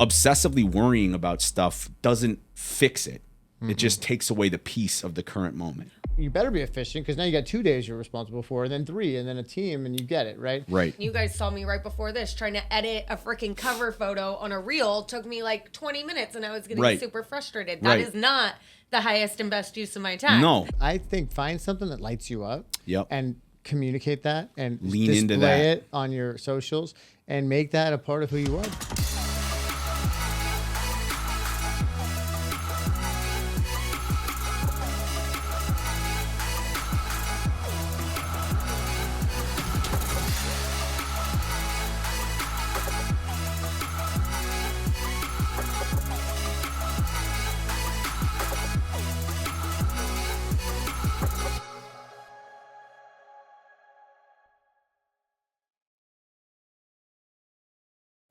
obsessively worrying about stuff doesn't fix it. It just takes away the peace of the current moment. You better be efficient because now you got 2 days you're responsible for, and then 3, and then a team, and you get it, right? Right. You guys saw me right before this trying to edit a freaking cover photo on a reel. Took me like 20 minutes, and I was getting super frustrated. That is not the highest and best use of my time. No. I think find something that lights you up. Yep. And communicate that and lean display into that. it on your socials and make that a part of who you are.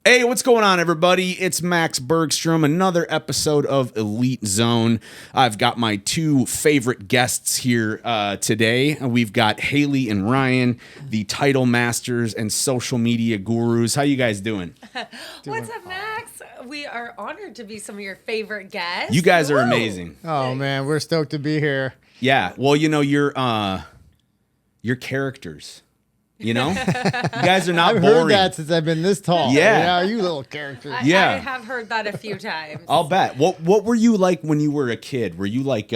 Hey, what's going on, everybody? It's Max Bergstrom, another episode of Elite Zone. I've got my 2 favorite guests here today. We've got Haley and Ryan, the title masters and social media gurus. How you guys doing? What's up, Max? We are honored to be some of your favorite guests. You guys are amazing. Oh, man, we're stoked to be here. Yeah, well, you know, you're characters. You know, you guys are not I've boring. heard that since I've been this tall. Yeah. You little characters. I have heard that a few times. I'll bet. What were you like when you were a kid? Were you like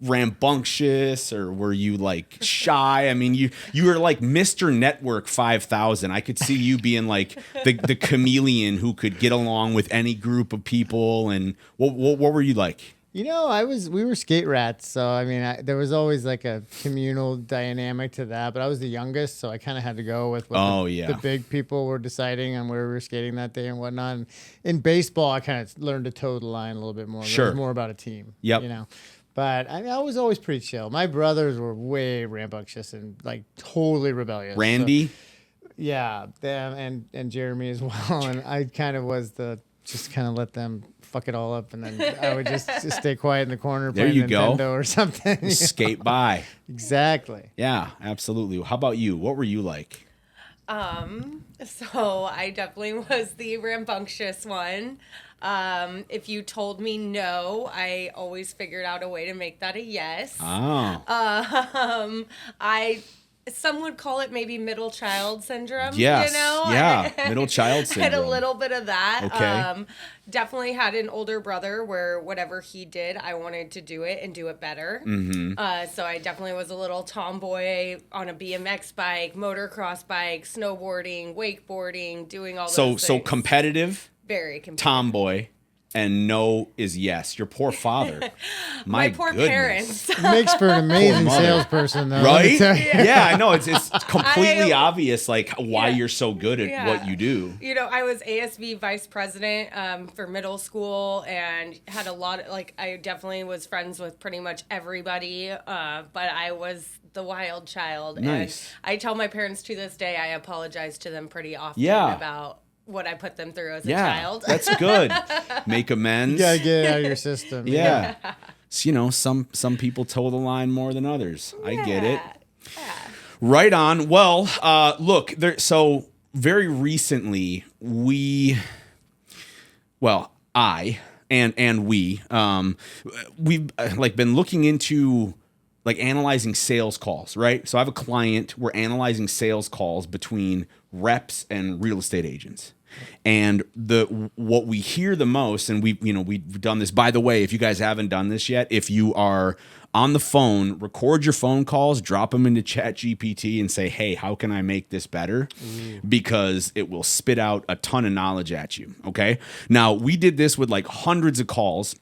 rambunctious, or were you like shy? I mean, you were like Mr. Network 5000. I could see you being like the chameleon who could get along with any group of people. And what were you like? You know, we were skate rats, so I mean, there was always like a communal dynamic to that. But I was the youngest, so I kind of had to go with what the big people were deciding on where we were skating that day and whatnot. And in baseball, I kind of learned to toe the line a little bit more. Sure, it was more about a team. Yep. You know, but I was always pretty chill. My brothers were way rambunctious and like totally rebellious. Randy, yeah, them and Jeremy as well. And I kind of was just kind of let them fuck it all up, and then I would just stay quiet in the corner playing Nintendo or something. Skate by. Exactly. Yeah, absolutely. How about you? What were you like? So I definitely was the rambunctious one. If you told me no, I always figured out a way to make that a yes. Oh. Some would call it maybe middle child syndrome. Yes. You know? Yeah. Middle child syndrome. Had a little bit of that. Okay. Definitely had an older brother where whatever he did, I wanted to do it and do it better. Mm-hmm. So I definitely was a little tomboy on a BMX bike, motocross bike, snowboarding, wakeboarding, doing all those things. So competitive. Very competitive. Tomboy. And no is yes. Your poor father. My poor goodness. parents. Makes for an amazing salesperson, though. Right? Yeah, I know. It's completely obvious, like, why you're so good at what you do. You know, I was ASB vice president for middle school and had a lot of, like, I definitely was friends with pretty much everybody, but I was the wild child. Nice. And I tell my parents to this day, I apologize to them pretty often about what I put them through as a child. That's good. Make amends. You gotta get it out of your system. Yeah. So, you know, some people toe the line more than others. I get it. Yeah. Right on. Well, look, so very recently I and we've like been looking into like analyzing sales calls, right? So I have a client, we're analyzing sales calls between reps and real estate agents. And what we hear the most, and we've done this, by the way, if you guys haven't done this yet, if you are on the phone, record your phone calls, drop them into ChatGPT and say, hey, how can I make this better? Because it will spit out a ton of knowledge at you, okay? Now, we did this with like hundreds of calls,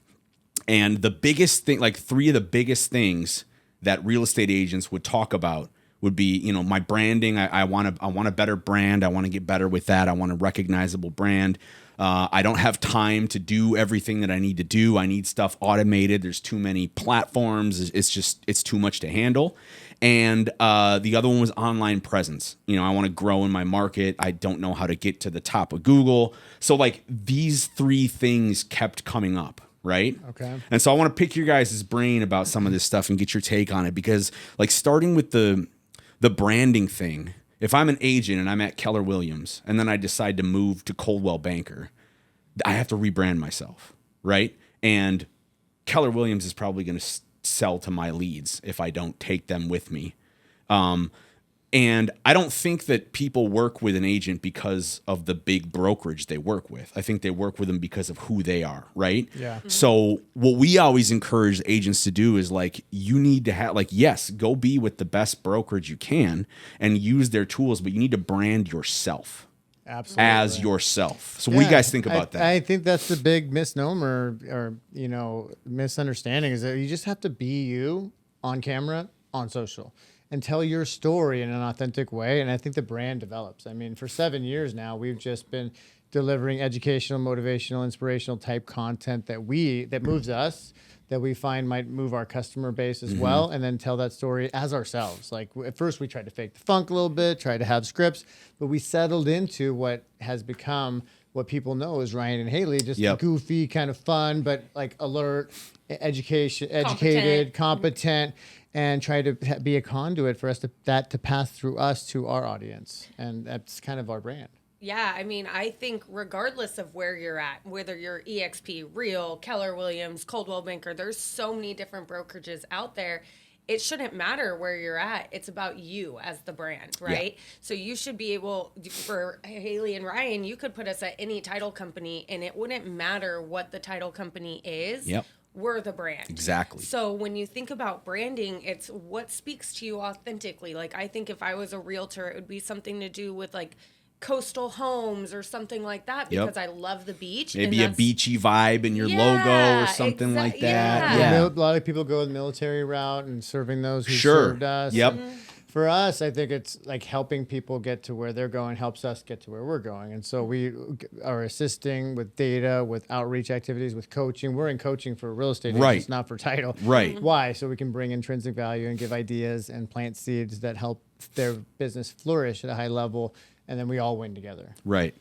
and the biggest thing, like 3 of the biggest things that real estate agents would talk about would be, you know, my branding. I want a better brand. I want to get better with that. I want a recognizable brand. I don't have time to do everything that I need to do. I need stuff automated. There's too many platforms. It's too much to handle. And the other one was online presence. You know, I want to grow in my market. I don't know how to get to the top of Google. So like these 3 things kept coming up. Right? Okay. And so I want to pick your guys' brain about some of this stuff and get your take on it, because like starting with the branding thing, if I'm an agent and I'm at Keller Williams and then I decide to move to Coldwell Banker, I have to rebrand myself, right? And Keller Williams is probably going to sell to my leads if I don't take them with me. And I don't think that people work with an agent because of the big brokerage they work with. I think they work with them because of who they are, right? Yeah. Mm-hmm. So what we always encourage agents to do is like, you need to have, like, yes, go be with the best brokerage you can and use their tools, but you need to brand yourself. Absolutely. As yourself. So what do you guys think about that? I think that's the big misnomer or, misunderstanding is that you just have to be you on camera, on social, and tell your story in an authentic way. And I think the brand develops. I mean, for 7 years now, we've just been delivering educational, motivational, inspirational type content that moves us, that we find might move our customer base as well, and then tell that story as ourselves. Like at first we tried to fake the funk a little bit, tried to have scripts, but we settled into what has become what people know as Ryan and Haley, just goofy, kind of fun, but like alert, educated, competent, and try to be a conduit for us to pass through us to our audience. And that's kind of our brand. Yeah, I mean, I think regardless of where you're at, whether you're EXP, Real, Keller Williams, Coldwell Banker, there's so many different brokerages out there. It shouldn't matter where you're at. It's about you as the brand, right? Yeah. So you should be able, for Haley and Ryan, you could put us at any title company and it wouldn't matter what the title company is. Yep. We're the brand. Exactly. So when you think about branding, it's what speaks to you authentically. Like I think if I was a realtor, it would be something to do with like coastal homes or something like that because I love the beach. Maybe a beachy vibe in your logo or something like that. Yeah. A lot of people go the military route and serving those who served us. Yep. For us, I think it's like helping people get to where they're going helps us get to where we're going. And so we are assisting with data, with outreach activities, with coaching. We're in coaching for real estate agents, not for title. Right. Why? So we can bring intrinsic value and give ideas and plant seeds that help their business flourish at a high level. And then we all win together. Right.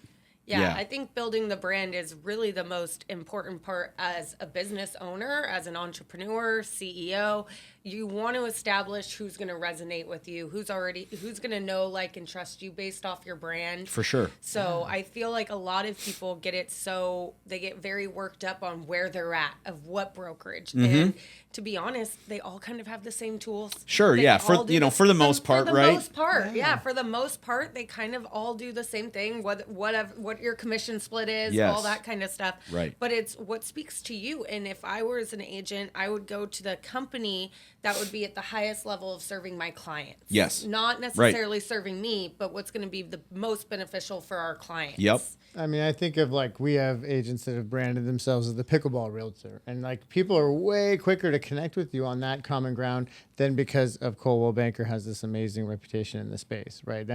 Yeah, I think building the brand is really the most important part as a business owner, as an entrepreneur, CEO. You want to establish who's going to resonate with you, who's going to know, like, and trust you based off your brand. For sure. So I feel like a lot of people they get very worked up on where they're at, of what brokerage. And to be honest, they all kind of have the same tools. Sure, for the most part, right? For the most part, for the most part, they kind of all do the same thing, what your commission split is, all that kind of stuff. Right. But it's what speaks to you. And if I were as an agent, I would go to the company that would be at the highest level of serving my clients. Yes. Not necessarily serving me, but what's going to be the most beneficial for our clients. Yep. I mean, I think of like we have agents that have branded themselves as the pickleball realtor, and like people are way quicker to connect with you on that common ground than because of Coldwell Banker has this amazing reputation in the space, right?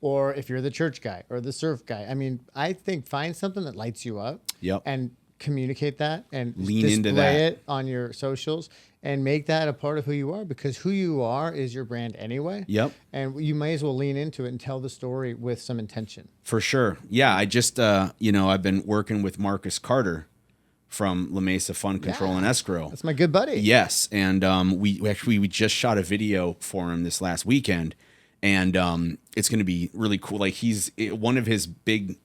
Or if you're the church guy or the surf guy. I mean, I think find something that lights you up. Yep. And communicate that and lean into that. Display it on your socials and make that a part of who you are, because who you are is your brand anyway. Yep. And you might as well lean into it and tell the story with some intention. For sure. Yeah. I just, I've been working with Marcus Carter from La Mesa Fund Control and Escrow. That's my good buddy. Yes. And we just shot a video for him this last weekend. And it's going to be really cool. Like one of his big,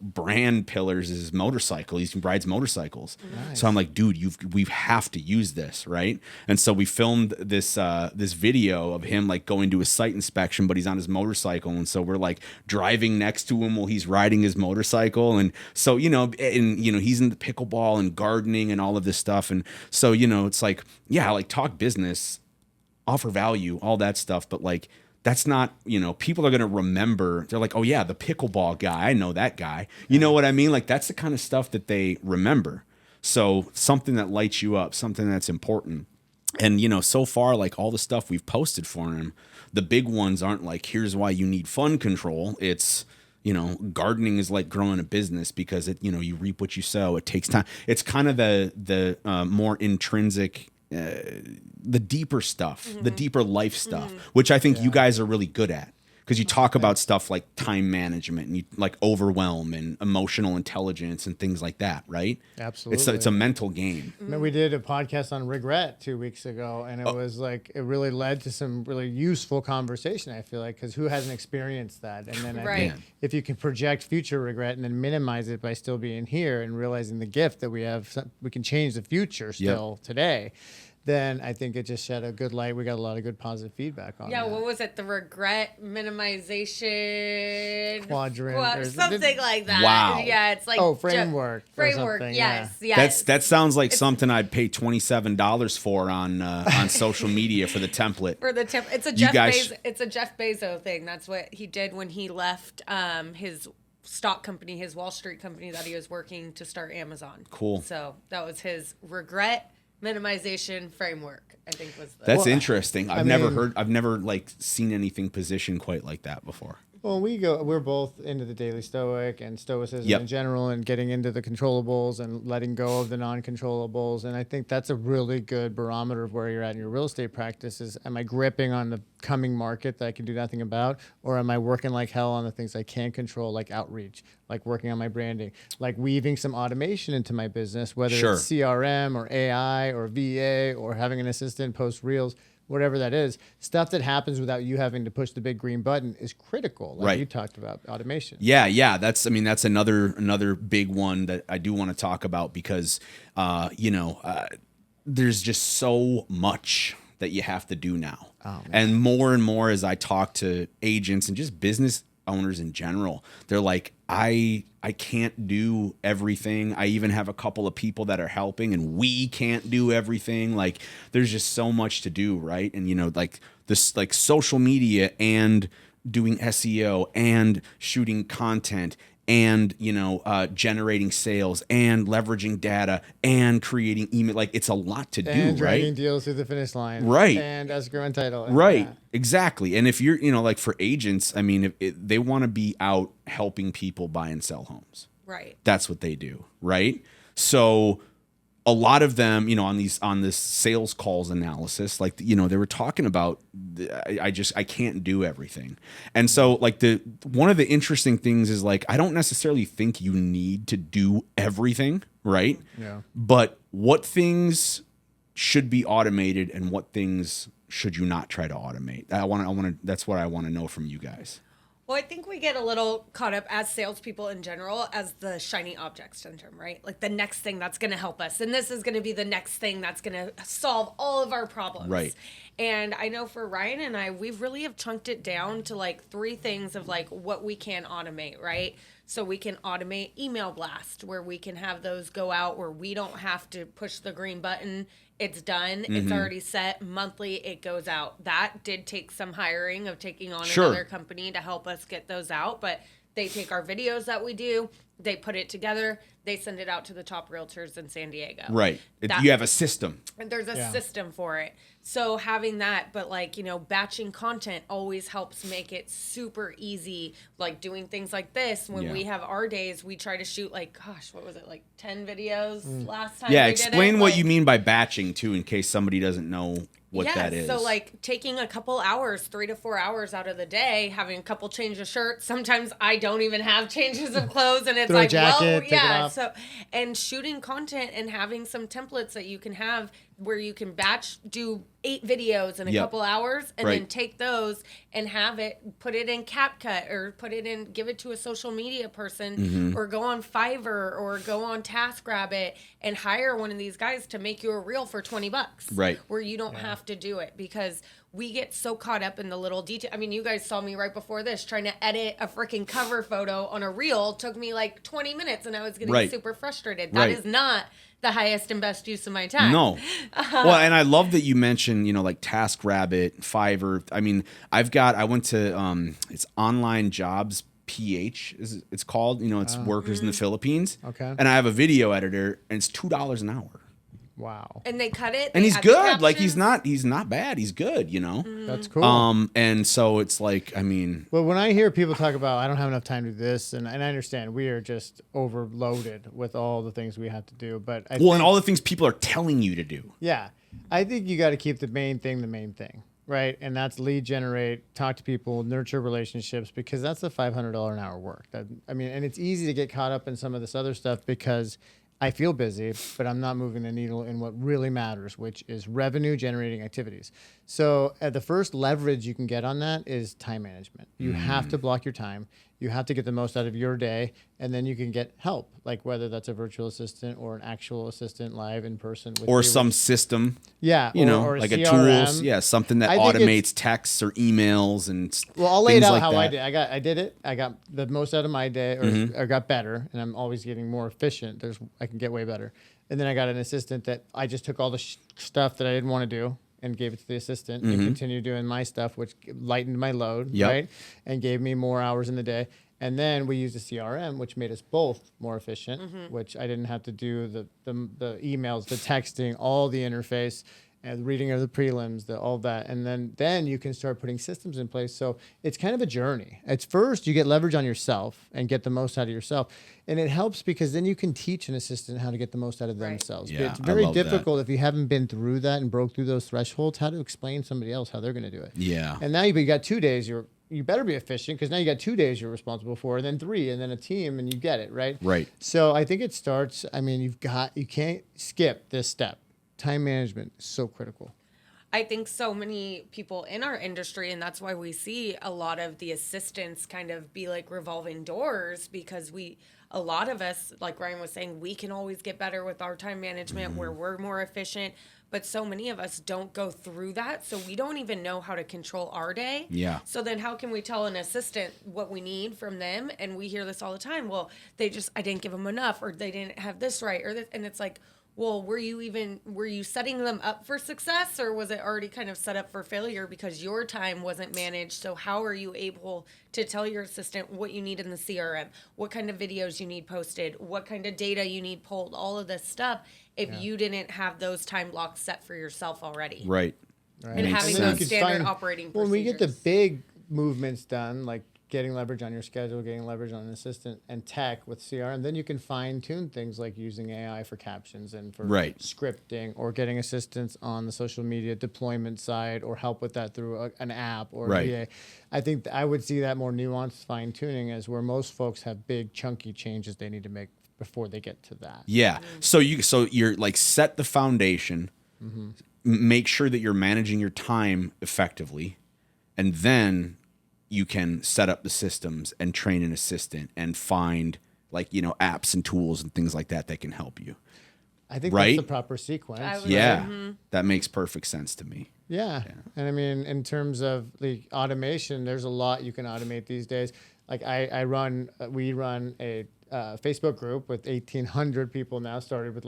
brand pillars is his motorcycle. He rides motorcycles. Nice. So I'm like, dude, we have to use this, right? And so we filmed this video of him like going to a site inspection, but he's on his motorcycle, and so we're like driving next to him while he's riding his motorcycle, and so he's in the pickleball and gardening and all of this stuff, and so it's like talk business, offer value, all that stuff, but like. That's not, people are going to remember. They're like, oh, yeah, the pickleball guy. I know that guy. You know what I mean? Like, that's the kind of stuff that they remember. So something that lights you up, something that's important. And, so far, like all the stuff we've posted for him, the big ones aren't like, here's why you need fund control. It's, gardening is like growing a business because, you reap what you sow. It takes time. It's kind of the more intrinsic the deeper stuff, the deeper life stuff, which I think you guys are really good at, because you talk about stuff like time management and you like overwhelm and emotional intelligence and things like that, right? Absolutely. It's a mental game. I mean, we did a podcast on regret 2 weeks ago, and it was like it really led to some really useful conversation. I feel like because who hasn't experienced that? And then I think if you can project future regret and then minimize it by still being here and realizing the gift that we have, we can change the future still today. Then I think it just shed a good light. We got a lot of good positive feedback on that. What was it? The regret minimization quadrant or something like that. Wow. Yeah, it's like framework. Framework. Yes. That sounds like something I'd pay $27 for on social media for the template. It's a Jeff Bezos thing. That's what he did when he left his stock company, his Wall Street company that he was working to start Amazon. Cool. So that was his regret minimization framework, I think was the... That's interesting. I've never like seen anything positioned quite like that before. Well, we're both into the Daily Stoic and Stoicism in general, and getting into the controllables and letting go of the non-controllables. And I think that's a really good barometer of where you're at in your real estate practice. Is, am I gripping on the coming market that I can do nothing about, or am I working like hell on the things I can control, like outreach, like working on my branding, like weaving some automation into my business, whether it's CRM or AI or VA or having an assistant post reels, whatever that is, stuff that happens without you having to push the big green button is critical. Like you talked about automation. Yeah. That's another big one that I do want to talk about because, there's just so much that you have to do now. And more as I talk to agents and just business owners in general, they're like, I can't do everything. I even have a couple of people that are helping and we can't do everything. Like there's just so much to do. Right. And like this, like social media and doing SEO and shooting content and, generating sales and leveraging data and creating email. Like it's a lot to do, and dragging right? deals through the finish line. Right. And escrow and title. Right. Exactly. And if you're, like for agents, I mean, they want to be out helping people buy and sell homes. Right. That's what they do. Right. So a lot of them, on this sales calls analysis, like, they were talking about, I can't do everything. And so like one of the interesting things is like, I don't necessarily think you need to do everything. Right. Yeah. But what things should be automated and what things should you not try to automate? That's what I want to know from you guys. Well, I think we get a little caught up as salespeople in general as the shiny object syndrome, right? Like the next thing that's going to help us. And this is going to be the next thing that's going to solve all of our problems. Right. And I know for Ryan and I, we really have chunked it down to like 3 things of like what we can automate, right? So we can automate email blast where we can have those go out where we don't have to push the green button. It's done. It's already set. Monthly, it goes out. That did take some hiring of taking on another company to help us get those out. But they take our videos that we do, they put it together, they send it out to the top realtors in San Diego. Right. You have a system. And there's a system for it. So having that, but like, batching content always helps make it super easy. Like doing things like this, when we have our days, we try to shoot like, what was it? Like 10 videos last time. Yeah. Explain what you mean by batching too, in case somebody doesn't know what that is. So like taking a couple hours, 3 to 4 hours out of the day, having a couple change of shirts. Sometimes I don't even have changes of clothes and it's like, jacket, so, and shooting content and having some templates that you can have where you can do 8 videos in a couple hours and then take those and have it, put it in CapCut or give it to a social media person or go on Fiverr or go on TaskRabbit and hire one of these guys to make you a reel for $20. Right. Where you don't have to do it because we get so caught up in the little detail. I mean, you guys saw me right before this trying to edit a freaking cover photo on a reel. It took me like 20 minutes and I was getting super frustrated. That is not the highest and best use of my time. No. Well, and I love that you mentioned, like TaskRabbit, Fiverr. I mean, I went to, it's Online Jobs PH, it's called, it's workers in the Philippines. Okay. And I have a video editor and it's $2 an hour. Wow. And they cut it. And he's good. Like he's not bad. He's good, That's cool. And so it's like, I mean, well, when I hear people talk about, I don't have enough time to do this, and I understand we are just overloaded with all the things we have to do, but and all the things people are telling you to do. Yeah. I think you got to keep the main thing the main thing. right? And that's lead generate, talk to people, nurture relationships, because that's the $500 an hour work. And it's easy to get caught up in some of this other stuff because I feel busy, but I'm not moving the needle in what really matters, which is revenue generating activities. So the first leverage you can get on that is time management. You have to block your time. You have to get the most out of your day, and then you can get help, like whether that's a virtual assistant or an actual assistant live in person. Or some system. Yeah. Or like a CRM. tool. Yeah, something that automates texts or emails and well, I'll lay it out like how that. I did it. I got the most out of my day, or got better, and I'm always getting more efficient. I can get way better. And then I got an assistant that I just took all the stuff that I didn't want to do and gave it to the assistant and continued doing my stuff, which lightened my load, right? And gave me more hours in the day. And then we used a CRM, which made us both more efficient, which I didn't have to do the emails, the texting, all the interface, and the reading of the prelims, all that. And then you can start putting systems in place. So it's kind of a journey. It's first, you get leverage on yourself and get the most out of yourself. And it helps because then you can teach an assistant how to get the most out of themselves. Yeah, it's very difficult if you haven't been through that and broke through those thresholds, how to explain to somebody else how they're going to do it. Yeah. And now you got 2 days, you better be efficient because now you got 2 days you're responsible for, and then 3, and then a team, and you get it, right? Right. So I think it starts, you can't skip this step. Time management is so critical. I think so many people in our industry, and that's why we see a lot of the assistants kind of be like revolving doors, because a lot of us, like Ryan was saying, we can always get better with our time management where we're more efficient. But so many of us don't go through that. So we don't even know how to control our day. Yeah. So then how can we tell an assistant what we need from them? And we hear this all the time. Well, I didn't give them enough, or they didn't have this right, or this. And it's like, well, were you setting them up for success, or was it already kind of set up for failure because your time wasn't managed? So how are you able to tell your assistant what you need in the CRM, what kind of videos you need posted, what kind of data you need pulled, all of this stuff, if you didn't have those time blocks set for yourself already? Right. And having those standard operating procedures. When we get the big movements done, like getting leverage on your schedule, getting leverage on an assistant and tech with CRM, then you can fine tune things like using AI for captions and for scripting, or getting assistance on the social media deployment side, or help with that through an app or VA. I think I would see that more nuanced fine tuning as where most folks have big chunky changes they need to make before they get to that. Yeah. So you're like, set the foundation, make sure that you're managing your time effectively, and then you can set up the systems and train an assistant and find apps and tools and things like that can help you. I think that's the proper sequence. That makes perfect sense to me. Yeah. And in terms of the automation, there's a lot you can automate these days. Like we run a Facebook group with 1,800 people now, started with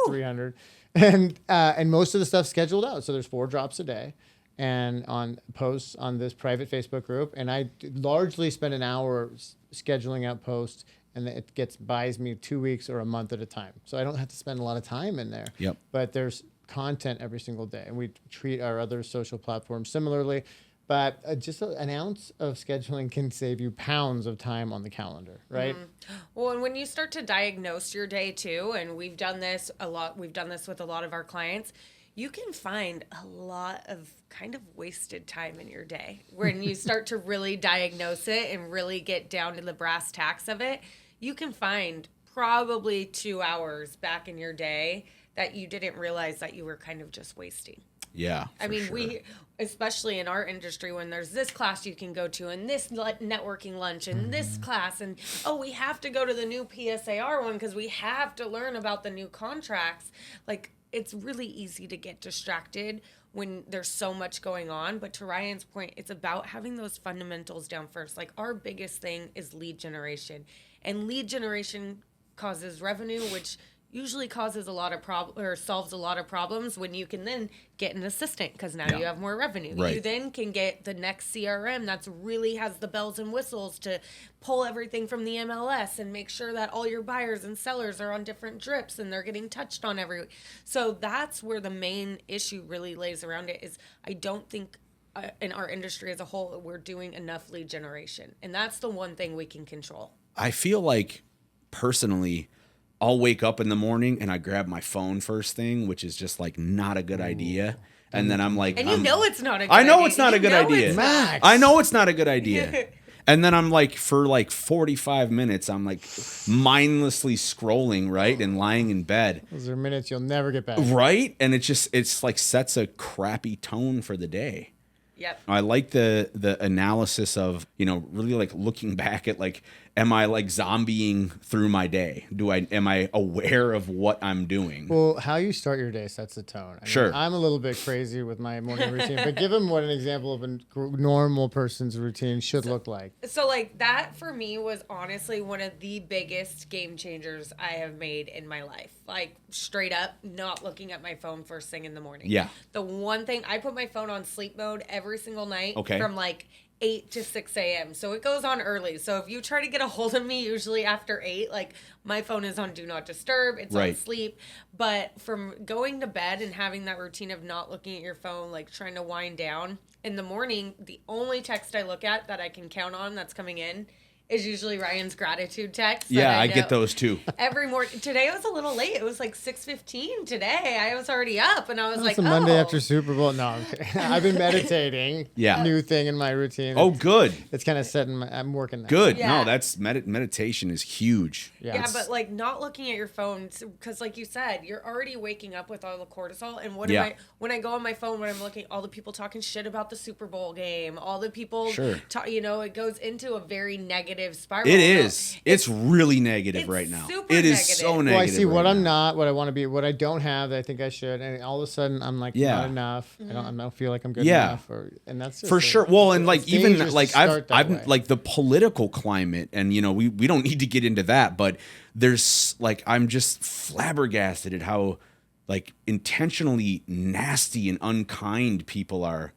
300, and most of the stuff scheduled out. So there's 4 drops a day, and on posts on this private Facebook group, and I largely spend an hour scheduling out posts, and it buys me 2 weeks or a month at a time. So I don't have to spend a lot of time in there. Yep. But there's content every single day, and we treat our other social platforms similarly. But just an ounce of scheduling can save you pounds of time on the calendar, right? Well, and when you start to diagnose your day too, and we've done this a lot, we've done this with a lot of our clients, you can find a lot of kind of wasted time in your day. When you start to really diagnose it and really get down to the brass tacks of it, you can find probably 2 hours back in your day that you didn't realize that you were kind of just wasting. Yeah. I mean, we, especially in our industry, when there's this class you can go to and this networking lunch and this class, and we have to go to the new PSAR one because we have to learn about the new contracts. Like, it's really easy to get distracted when there's so much going on. But to Ryan's point, it's about having those fundamentals down first. Like, our biggest thing is lead generation, and lead generation causes revenue, which usually causes a lot of solves a lot of problems when you can then get an assistant, because now you have more revenue. Right. You then can get the next CRM that's really has the bells and whistles to pull everything from the MLS and make sure that all your buyers and sellers are on different drips and they're getting touched on every week. So that's where the main issue really lays around it. Is I don't think in our industry as a whole we're doing enough lead generation, and that's the one thing we can control. I feel like personally, I'll wake up in the morning and I grab my phone first thing, which is just like not a good idea. And then I'm like, and you know it's not a good I know idea. it's not a good idea. Max. I know it's not a good idea. And then I'm like, for like 45 minutes, I'm like mindlessly scrolling, right? And lying in bed. Those are minutes you'll never get back. Right? And it's like sets a crappy tone for the day. Yep. I like the analysis of, really like looking back at like, am I like zombieing through my day? Am I aware of what I'm doing? Well, how you start your day sets the tone. I mean, Sure. I'm a little bit crazy with my morning routine, but give them what an example of a normal person's routine should look like. So like that for me was honestly one of the biggest game changers I have made in my life. Like straight up not looking at my phone first thing in the morning. Yeah. The one thing, I put my phone on sleep mode every single night Okay. from like 8 to 6 a.m. So it goes on early. So if you try to get a hold of me, usually after 8, like my phone is on do not disturb. It's on sleep. But from going to bed and having that routine of not looking at your phone, like trying to wind down in the morning, the only text I look at that I can count on that's coming in is usually Ryan's gratitude text. Yeah, I get those too. Every morning. Today I was a little late. It was like 6:15 today. I was already up and I was like, It's a Monday after Super Bowl. No, I'm kidding. I've been meditating. Yeah. New thing in my routine. Oh, good. It's kind of setting I'm working that. Good. Yeah. No, that's meditation is huge. Yeah, but like not looking at your phone because, like you said, you're already waking up with all the cortisol. And what am I? When I go on my phone, when I'm looking, all the people talking shit about the Super Bowl game, all the people, it goes into a very negative spiral. It is. It's really negative right now. It is so negative. Well, I see what I'm not, what I want to be, what I don't have that I think I should, and all of a sudden I'm like not enough. Mm-hmm. I don't feel like I'm good enough, and that's just for sure. Well, and like even like I've way. like the political climate, and we don't need to get into that, but there's like I'm just flabbergasted at how like intentionally nasty and unkind people are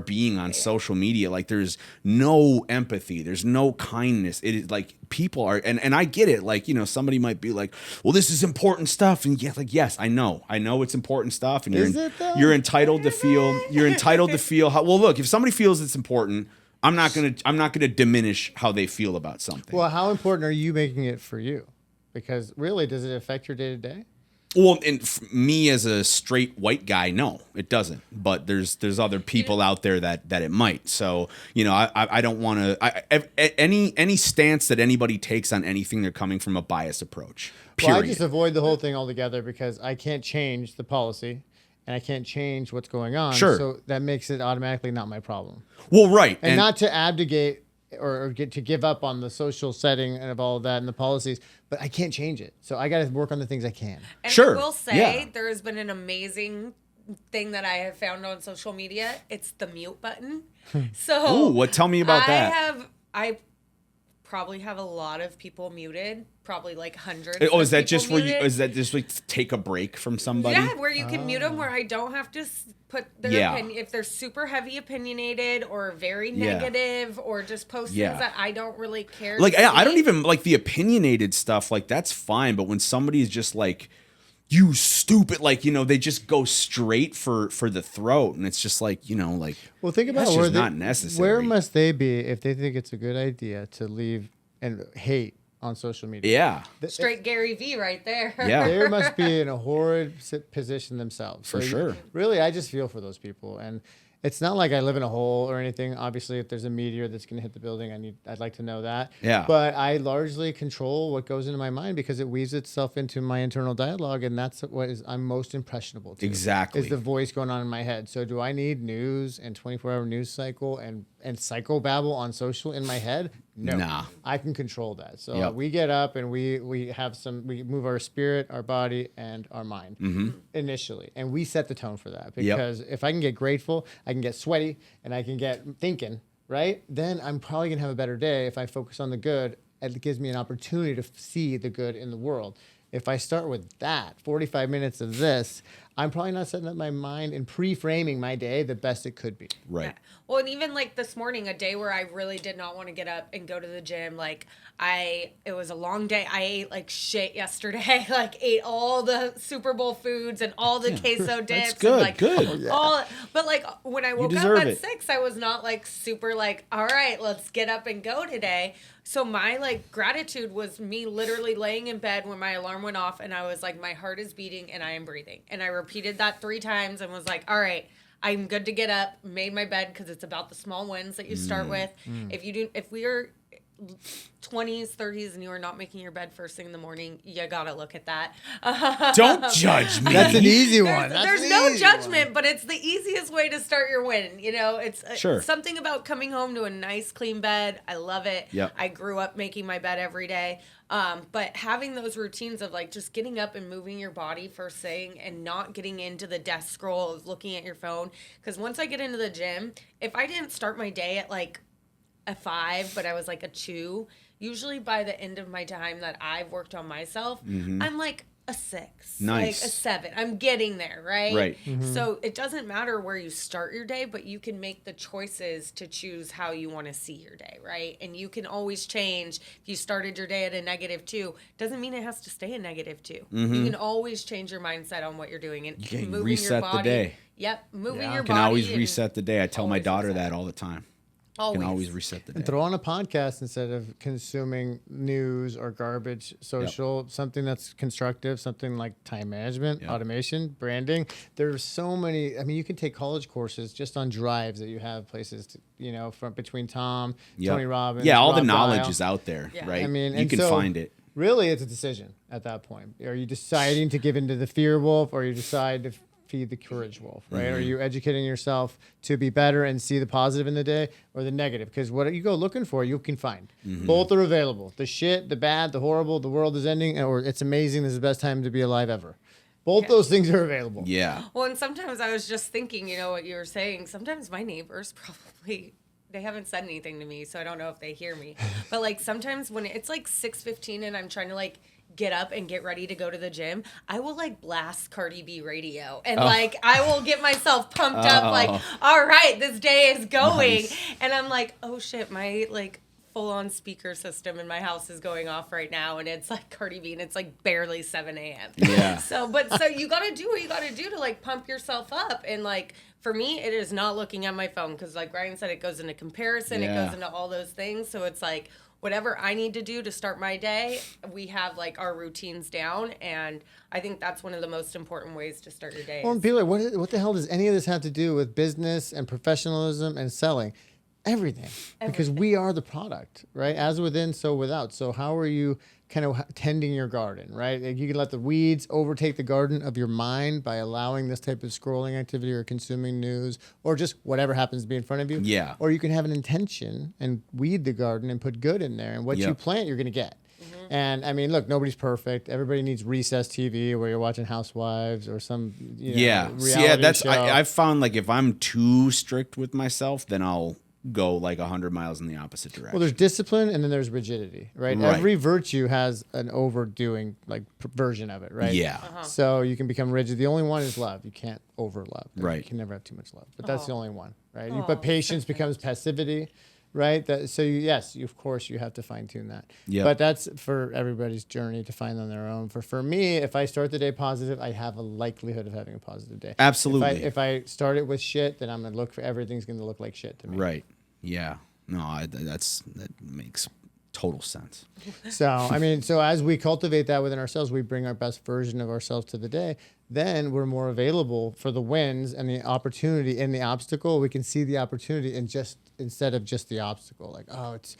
being on social media. Like there's no empathy, there's no kindness. It is like people are, and I get it. Like, somebody might be like, well, this is important stuff. And yes, I know it's important stuff. And you're entitled to feel how, well, look, if somebody feels it's important, I'm not going to diminish how they feel about something. Well, how important are you making it for you? Because really, does it affect your day to day? Well, and me as a straight white guy, no, it doesn't. But there's other people out there that it might. So I don't want to. Any stance that anybody takes on anything, they're coming from a biased approach. Period. Well, I just avoid the whole thing altogether because I can't change the policy, and I can't change what's going on. Sure. So that makes it automatically not my problem. Well, right, and not to abdicate or give up on the social setting and of all of that and the policies, but I can't change it. So I got to work on the things I can. And sure. I will say there has been an amazing thing that I have found on social media. It's the mute button. So tell me about that. I probably have a lot of people muted, probably like hundreds. Oh, is that just muted. Is that just like take a break from somebody? Yeah, where you can mute them, where I don't have to put their opinion. If they're super heavy opinionated or very negative or just post things that I don't really care. Like, I don't even like the opinionated stuff. Like, that's fine. But when somebody's just like, you stupid, like, they just go straight for the throat. And it's just like, like, well, think about that's just not necessary. Where must they be if they think it's a good idea to leave and hate on social media? Yeah. Straight Gary V right there. Yeah. They must be in a horrid position themselves. For sure. Really, I just feel for those people. And it's not like I live in a hole or anything. Obviously, if there's a meteor that's going to hit the building, I'd like to know that. Yeah. But I largely control what goes into my mind because it weaves itself into my internal dialogue, and that's I'm most impressionable to. Exactly. Is the voice going on in my head. So do I need news and 24-hour news cycle and psychobabble on social in my head? No. Nah. I can control that. So we get up and we move our spirit, our body, and our mind initially. And we set the tone for that. Because if I can get grateful, I can get sweaty, and I can get thinking, right? Then I'm probably going to have a better day if I focus on the good. It gives me an opportunity to see the good in the world. If I start with that, 45 minutes of this, I'm probably not setting up my mind and pre-framing my day the best it could be. Right. Yeah. Well, and even like this morning, a day where I really did not want to get up and go to the gym. Like it was a long day. I ate like shit yesterday. Like ate all the Super Bowl foods and all the queso dips. That's good. And, like, good. But like when I woke up at 6, I was not like super like, all right, let's get up and go today. So my like gratitude was me literally laying in bed when my alarm went off, and I was like, my heart is beating and I am breathing. And I repeated that 3 times and was like, all right, I'm good to get up, made my bed, because it's about the small wins that you start with. If we are 20s, 30s, and you are not making your bed first thing in the morning, you gotta look at that. Don't judge me. That's an easy one. There's no judgment, but it's the easiest way to start your win. You know, it's something about coming home to a nice, clean bed. I love it. Yep. I grew up making my bed every day. But having those routines of like just getting up and moving your body first thing and not getting into the desk scroll of looking at your phone. Because once I get into the gym, if I didn't start my day at like a 5, but I was like a 2, usually by the end of my time that I've worked on myself, I'm like a 6, nice. Like a 7. I'm getting there, right? Right. So it doesn't matter where you start your day, but you can make the choices to choose how you want to see your day, right? And you can always change. If you started your day at a -2, doesn't mean it has to stay a -2. You can always change your mindset on what you're doing and You can moving reset your body. the day. Yep, moving your You body. can always reset the day. I tell my always daughter reset. that all the time. Always. Can always reset the day. And throw on a podcast instead of consuming news or garbage, social, something that's constructive, something like time management, automation, branding. There's so many. I mean, you can take college courses just on drives that you have places, from between Tom, Tony Robbins. Yeah, all Rob the knowledge Dial. is out there, right? I mean, you can find it. Really, it's a decision at that point. Are you deciding to give into the fear wolf, or you decide to feed the courage wolf, right? Are you educating yourself to be better and see the positive in the day or the negative? Because what you go looking for, you can find. Both are available. The shit, the bad, the horrible, the world is ending, or it's amazing, this is the best time to be alive ever. Both those things are available. Yeah. Well, and sometimes I was just thinking, what you were saying, sometimes my neighbors probably, they haven't said anything to me, so I don't know if they hear me. But like sometimes when it's like 6:15 and I'm trying to like get up and get ready to go to the gym, I will like blast Cardi B radio and like I will get myself pumped up like, all right, this day is going. Nice. And I'm like, oh shit, my like full-on speaker system in my house is going off right now, and it's like Cardi B, and it's like barely 7 a.m. Yeah. So you gotta do what you gotta do to like pump yourself up. And like for me, it is not looking at my phone, because like Ryan said, it goes into comparison, it goes into all those things. So it's like whatever I need to do to start my day, we have like our routines down, and I think that's one of the most important ways to start your day. Well, and people are like, what the hell does any of this have to do with business and professionalism and selling? Everything. Because we are the product, right? As within, so without. So how are you kind of tending your garden, right? Like you can let the weeds overtake the garden of your mind by allowing this type of scrolling activity or consuming news or just whatever happens to be in front of you. Yeah. Or you can have an intention and weed the garden and put good in there. And what you plant, you're going to get. And I mean, look, nobody's perfect. Everybody needs recess TV where you're watching Housewives or some reality show. I've found like if I'm too strict with myself, then I'll go like 100 miles in the opposite direction. Well, there's discipline and then there's rigidity, right? Every virtue has an overdoing like version of it, right? Yeah. So you can become rigid. The only one is love. You can't over love. Right. You can never have too much love, but that's the only one, right? But patience becomes passivity, right? Of course you have to fine tune that. Yeah. But that's for everybody's journey to find on their own. For me, if I start the day positive, I have a likelihood of having a positive day. Absolutely. If I start it with shit, then I'm gonna look for everything's gonna look like shit to me. Right. Yeah. No, that makes total sense. So, I mean, as we cultivate that within ourselves, we bring our best version of ourselves to the day, then we're more available for the wins and the opportunity in the obstacle. We can see the opportunity instead of just the obstacle. Like, oh, it's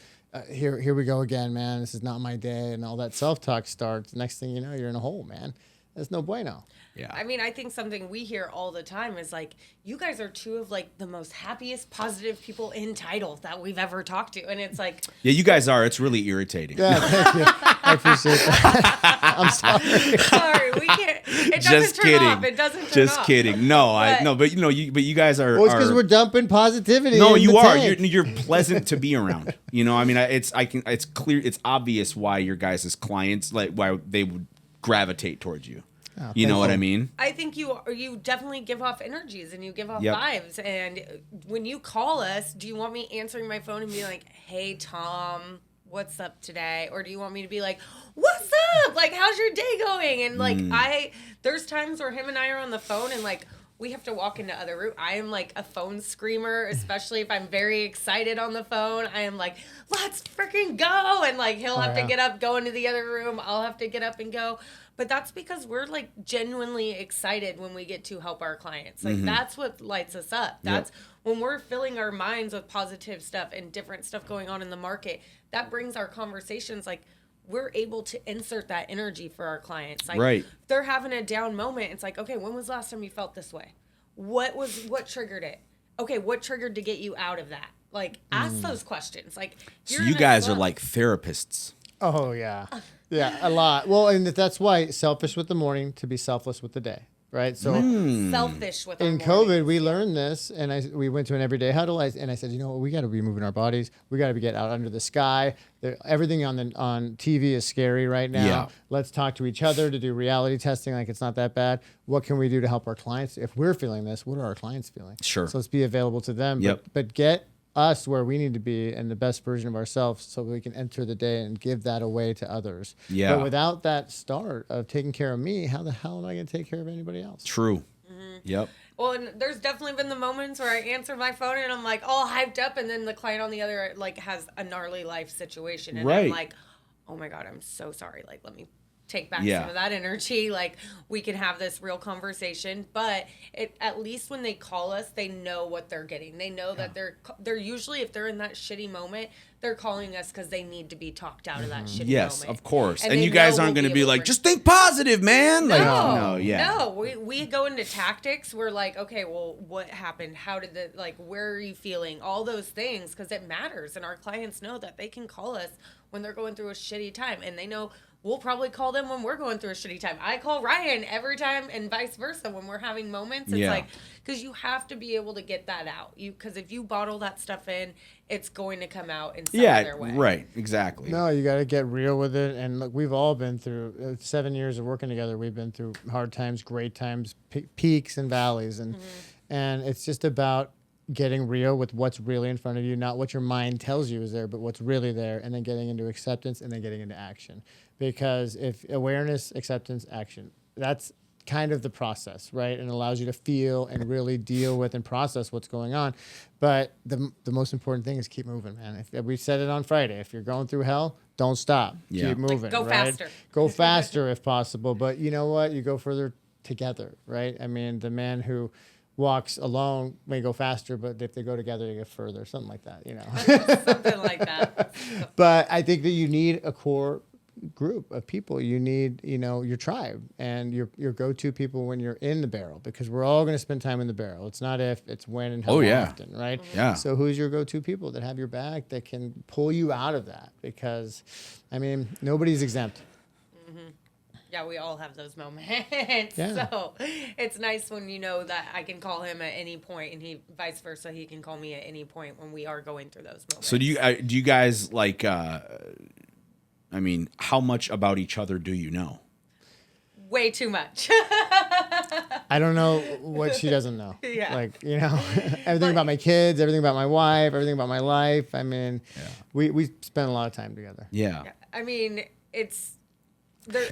here we go again, man. This is not my day. And all that self-talk starts. Next thing you know, you're in a hole, man. That's no bueno. Yeah. I mean, I think something we hear all the time is like, you guys are two of like the most happiest, positive people in title that we've ever talked to. And it's like, yeah, you guys are. It's really irritating. Yeah, thank you. I appreciate that. I'm sorry. Sorry, we can't. It doesn't Just turn kidding. off. It doesn't turn Just off. kidding. No, but you guys are. Well, it's because we're dumping positivity. No, in you the are. tank. You're pleasant to be around. I mean, it's clear. It's obvious why your guys' clients why they would gravitate towards you. Oh, you know what I mean? I think you definitely give off energies and you give off vibes. And when you call us, do you want me answering my phone and be like, "Hey Tom, what's up today?" Or do you want me to be like, "What's up? Like, how's your day going?" And like there's times where him and I are on the phone and like we have to walk into other rooms. I am like a phone screamer, especially if I'm very excited on the phone. I am like, let's freaking go. And like he'll have to get up, go into the other room. I'll have to get up and go. But that's because we're like genuinely excited when we get to help our clients. Like that's what lights us up. That's when we're filling our minds with positive stuff and different stuff going on in the market. That brings our conversations, like we're able to insert that energy for our clients. Like right. if they're having a down moment, it's like, okay, when was the last time you felt this way? What triggered it? Okay, what triggered to get you out of that? Like ask those questions. Like so you guys are like therapists. Oh yeah. Yeah, a lot. Well, and that's why selfish with the morning to be selfless with the day, right? So selfish with in COVID, we learned this, and we went to an everyday huddle, and I said, you know what, we got to be moving our bodies. We got to get out under the sky. Everything on TV is scary right now. Yeah. Let's talk to each other to do reality testing. Like it's not that bad. What can we do to help our clients? If we're feeling this, what are our clients feeling? Sure. So let's be available to them. Yep. But get us where we need to be and the best version of ourselves so we can enter the day and give that away to others. Yeah. But without that start of taking care of me, how the hell am I going to take care of anybody else? True. Yep. Well, and there's definitely been the moments where I answer my phone and I'm like all hyped up, and then the client on the other like has a gnarly life situation, and I'm like, oh my God, I'm so sorry. Like, let me take back some of that energy. Like, we can have this real conversation. But at least when they call us, they know what they're getting. They know that they're usually, if they're in that shitty moment, they're calling us because they need to be talked out of that shitty moment. Yes, of course. And they you guys know aren't we'll going to be like, to just think positive, man. No, Like, no. We go into tactics. We're like, okay, well, what happened? How did where are you feeling? All those things, because it matters. And our clients know that they can call us when they're going through a shitty time, and they know we'll probably call them when we're going through a shitty time. I call Ryan every time, and vice versa when we're having moments. It's like, because you have to be able to get that out. Because if you bottle that stuff in, it's going to come out in some other way. Right, exactly. No, you got to get real with it. And look, we've all been through 7 years of working together. We've been through hard times, great times, peaks and valleys, and it's just about getting real with what's really in front of you, not what your mind tells you is there, but what's really there, and then getting into acceptance and then getting into action. Because if awareness, acceptance, action, that's kind of the process, right? And allows you to feel and really deal with and process what's going on. But the most important thing is keep moving, man. If we said it on Friday, if you're going through hell, don't stop. Yeah. Keep moving. Like, go right? faster. Go faster if possible. But you know what? You go further together, right? I mean, the man who walks alone may go faster, but if they go together, they get further. Something like that, you know. Something like that. But I think that you need a core group of people. You need, your tribe and your go-to people when you're in the barrel, because we're all going to spend time in the barrel. It's not if, it's when and how often, right? Yeah. So who's your go-to people that have your back, that can pull you out of that? Because, I mean, nobody's exempt. Yeah, we all have those moments. Yeah. So it's nice when you know that I can call him at any point, and he vice versa. He can call me at any point when we are going through those moments. So do you guys like? I mean, how much about each other do you know? Way too much. I don't know what she doesn't know. Yeah. Like, everything about my kids, everything about my wife, everything about my life. I mean, we spend a lot of time together. Yeah. I mean,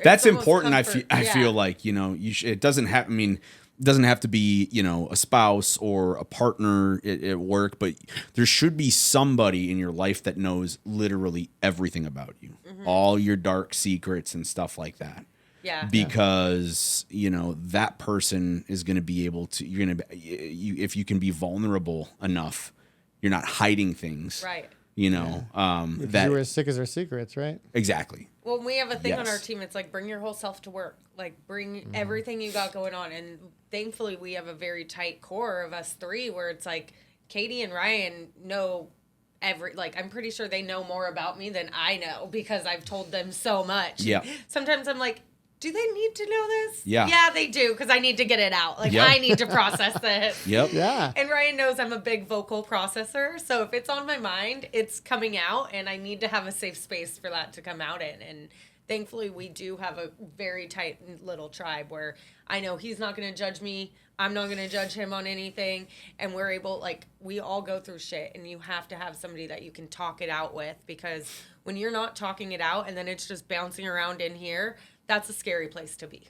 That's important. I feel like, it doesn't have, it doesn't have to be, a spouse or a partner at work, but there should be somebody in your life that knows literally everything about you, all your dark secrets and stuff like that. Yeah. Because, that person is going to be able to, if you can be vulnerable enough, you're not hiding things. Right. That you were as sick as our secrets, right? Exactly. Well, we have a thing on our team. It's like, bring your whole self to work. Like, bring everything you got going on. And thankfully, we have a very tight core of us three where it's like Katie and Ryan know I'm pretty sure they know more about me than I know because I've told them so much. Yeah. Sometimes I'm like, do they need to know this? Yeah. Yeah, they do, because I need to get it out. Like, I need to process this. Yep. Yeah. And Ryan knows I'm a big vocal processor, so if it's on my mind, it's coming out, and I need to have a safe space for that to come out in. And thankfully, we do have a very tight little tribe where I know he's not going to judge me, I'm not going to judge him on anything, and we're able, we all go through shit, and you have to have somebody that you can talk it out with, because when you're not talking it out and then it's just bouncing around in here, that's a scary place to be.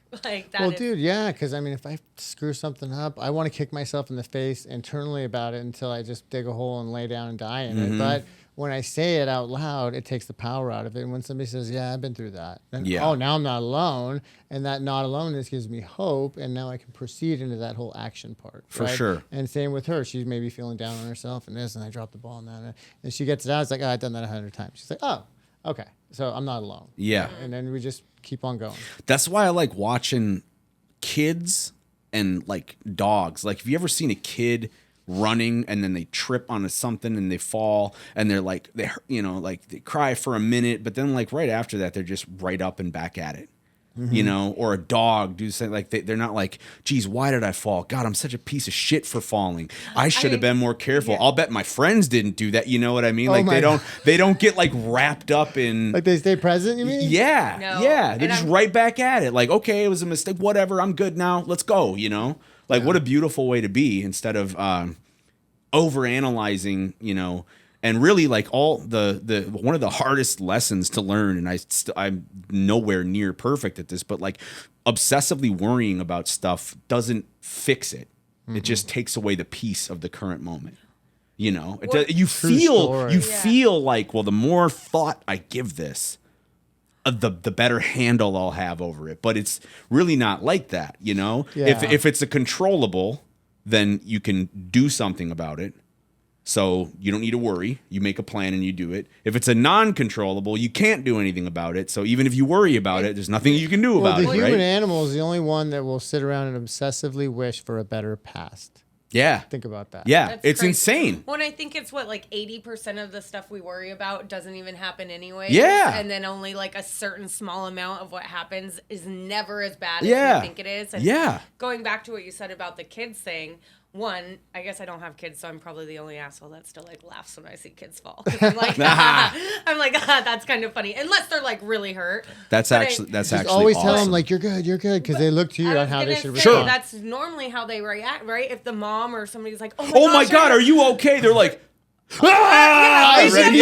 Dude, yeah, because if I screw something up, I want to kick myself in the face internally about it until I just dig a hole and lay down and die in it. But when I say it out loud, it takes the power out of it. And when somebody says, yeah, I've been through that, then, Yeah. oh, now I'm not alone. And that not aloneness gives me hope. And now I can proceed into that whole action part. For right? sure. And same with her. She's maybe feeling down on herself and this, and I dropped the ball on that. And she gets it out. It's like, oh, I've done that 100 times. She's like, oh, okay. So I'm not alone. Yeah. And then we just keep on going. That's why I like watching kids and like dogs. Like, have you ever seen a kid running and then they trip on something and they fall and they're like, they cry for a minute, but then like right after that, they're just right up and back at it. Mm-hmm. Or a dog do something like they're not like, geez, why did I fall? God, I'm such a piece of shit for falling. I should have been more careful. Yeah. I'll bet my friends didn't do that. You know what I mean? Like they don't get like wrapped up in like they stay present. You mean? Yeah, no. Yeah. They're just right back at it. Like, okay, it was a mistake. Whatever. I'm good now. Let's go. Like what a beautiful way to be instead of over analyzing. And really, like all the one of the hardest lessons to learn, and I'm nowhere near perfect at this, but like obsessively worrying about stuff doesn't fix it. Mm-hmm. It just takes away the peace of the current moment. You feel like, well, the more thought I give this, the better handle I'll have over it. But it's really not like that. Yeah. If it's a controllable, then you can do something about it. So you don't need to worry. You make a plan and you do it. If it's a non-controllable, you can't do anything about it. So even if you worry about it, there's nothing you can do about it. The human animal is the only one that will sit around and obsessively wish for a better past. Yeah. Think about that. Yeah. That's it's crazy. insane. Well, and I think it's like 80% of the stuff we worry about doesn't even happen anyway. Yeah. And then only like a certain small amount of what happens is never as bad as you think it is. And going back to what you said about the kids thing, one, I guess I don't have kids, so I'm probably the only asshole that still like laughs when I see kids fall. I'm like, that's kind of funny, unless they're like really hurt. That's actually always awesome. tell them like you're good, because they look to you on how they should respond. Sure. That's normally how they react, right? If the mom or somebody's like, "Oh my God, are you okay?" They're like, exactly.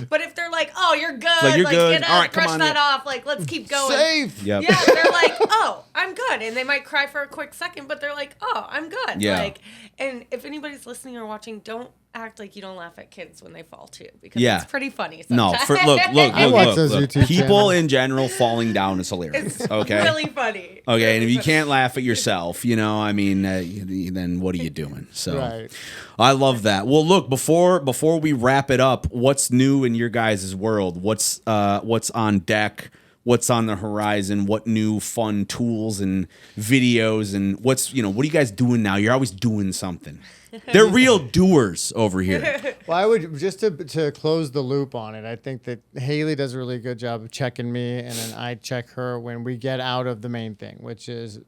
But if they're like, "Oh, you're good," like, you're good. Get up, all right, brush that off, like let's keep going. Safe. Yep. Yeah, they're like, "Oh, I'm good," and they might cry for a quick second, but they're like, "Oh, I'm good." Yeah. Like, and if anybody's listening or watching, don't act like you don't laugh at kids when they fall too, because it's pretty funny sometimes. No, look. I watch those YouTube People channels. in general falling down is hilarious. Okay, really funny. Okay, and if you can't laugh at yourself, then what are you doing? So, right. I love that. Well, look, before we wrap it up, what's new in your guys' world? What's on deck? What's on the horizon? What new fun tools and videos and what are you guys doing now? You're always doing something. They're real doers over here. Well, I would just to close the loop on it. I think that Haley does a really good job of checking me, and then I check her when we get out of the main thing, which is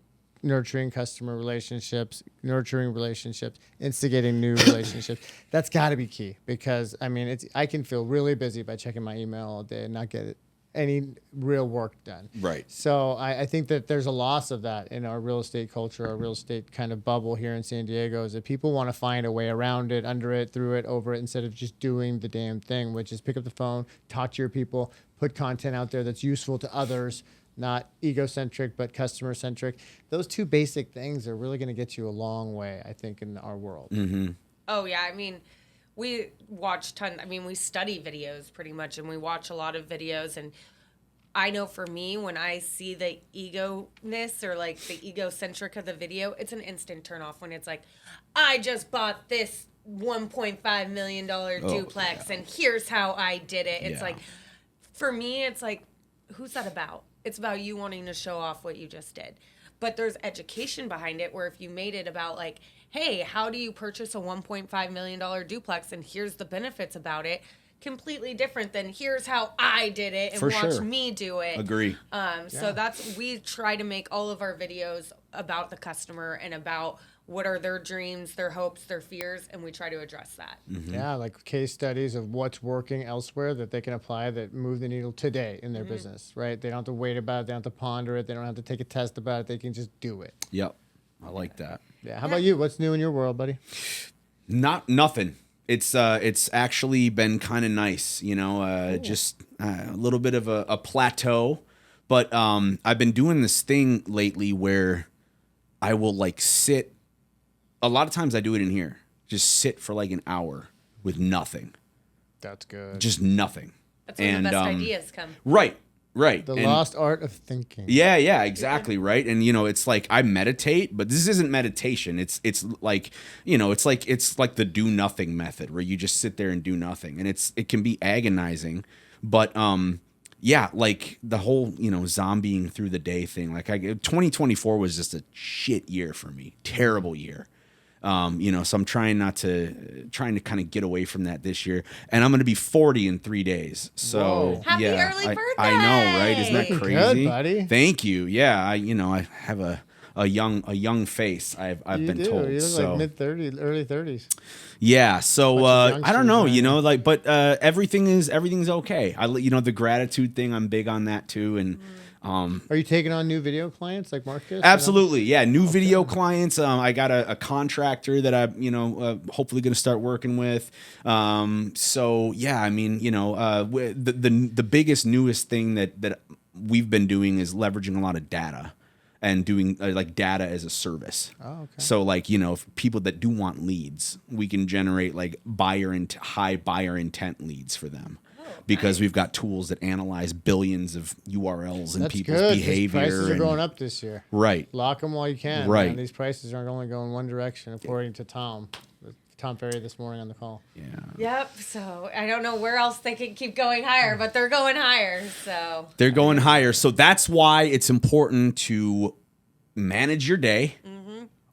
nurturing customer relationships, instigating new relationships. That's got to be key, because I can feel really busy by checking my email all day and not get any real work done. Right. So I think that there's a loss of that in our real estate culture, our real estate kind of bubble here in San Diego, is that people want to find a way around it, under it, through it, over it, instead of just doing the damn thing, which is pick up the phone, talk to your people, put content out there that's useful to others, not egocentric, but customer-centric. Those two basic things are really going to get you a long way, I think, in our world. Mm-hmm. Oh, yeah. We watch we study videos pretty much, and we watch a lot of videos. And I know for me, when I see the ego-ness or like the egocentric of the video, it's an instant turn off when it's like, I just bought this $1.5 million duplex and here's how I did it. It's like, for me, it's like, who's that about? It's about you wanting to show off what you just did. But there's education behind it, where if you made it about like, hey, how do you purchase a $1.5 million duplex? And here's the benefits about it. Completely different than here's how I did it and watch me do it. Agree. So we try to make all of our videos about the customer and about what are their dreams, their hopes, their fears, and we try to address that. Mm-hmm. Yeah, like case studies of what's working elsewhere that they can apply that move the needle today in their business, right? They don't have to wait about it. They don't have to ponder it. They don't have to take a test about it. They can just do it. Yep. I like that. Yeah. How about you? What's new in your world, buddy? Nothing. It's actually been kind of nice, just a little bit of a plateau. But I've been doing this thing lately where I will like sit. A lot of times I do it in here. Just sit for like an hour with nothing. That's good. Just nothing. That's when the best ideas come. Right. The lost art of thinking. Yeah, exactly, right. And it's like I meditate, but this isn't meditation. It's like it's like the do nothing method where you just sit there and do nothing, and it can be agonizing, but yeah, like the whole zombieing through the day thing. Like 2024 was just a shit year for me, terrible year. So I'm trying to kind of get away from that this year, and I'm going to be 40 in 3 days. So Whoa. Happy early birthday! I know, right? Isn't that Looking crazy? good, buddy. Thank you. Yeah, I have a young face. I've been told. You look so like mid-30s, early 30s. yeah. So I don't know. youngsters, But everything's okay. The gratitude thing. I'm big on that too, and. Are you taking on new video clients like Marcus? Absolutely, yeah. New video clients. I got a contractor that I'm, hopefully going to start working with. So yeah, I mean, the biggest newest thing that we've been doing is leveraging a lot of data and doing like data as a service. Oh, okay. So like people that do want leads, we can generate like high buyer intent leads for them. Because we've got tools that analyze billions of URLs and That's people's good. behavior. Prices are going up this year. Right. Lock them while you can. Right. Man. These prices are only going one direction, according to Tom Ferry this morning on the call. Yeah. Yep. So I don't know where else they can keep going higher, but they're going higher. So they're going higher. So that's why it's important to manage your day,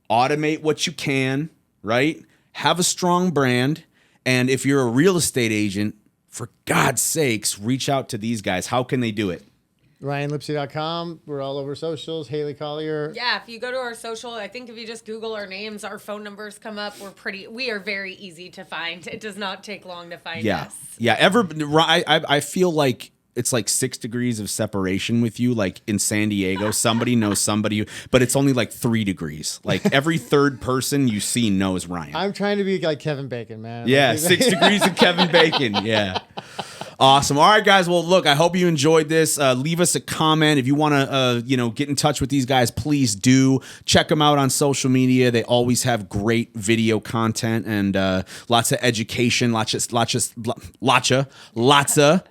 automate what you can, right? Have a strong brand. And if you're a real estate agent, for God's sakes, reach out to these guys. How can they do it? RyanLipsy.com. We're all over socials. Haley Collier. yeah, if you go to our social, I think if you just Google our names, our phone numbers come up. We are very easy to find. It does not take long to find us. Yeah. I feel like it's like 6 degrees of separation with you. Like in San Diego, somebody knows somebody, but it's only like 3 degrees. Like every third person you see knows Ryan. I'm trying to be like Kevin Bacon, man. Yeah, 6 degrees of Kevin Bacon. Yeah. Awesome. All right, guys. Well, look, I hope you enjoyed this. Leave us a comment. If you want to, get in touch with these guys, please do. Check them out on social media. They always have great video content and lots of education, lots of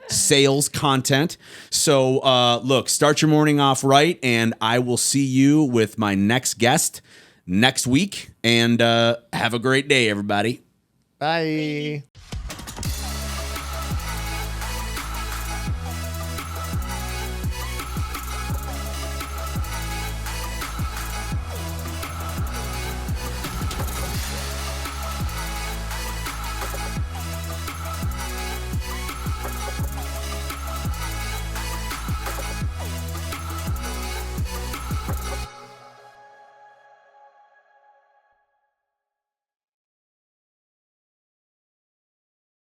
sales content. So, look, start your morning off right, and I will see you with my next guest next week. And have a great day, everybody. Bye.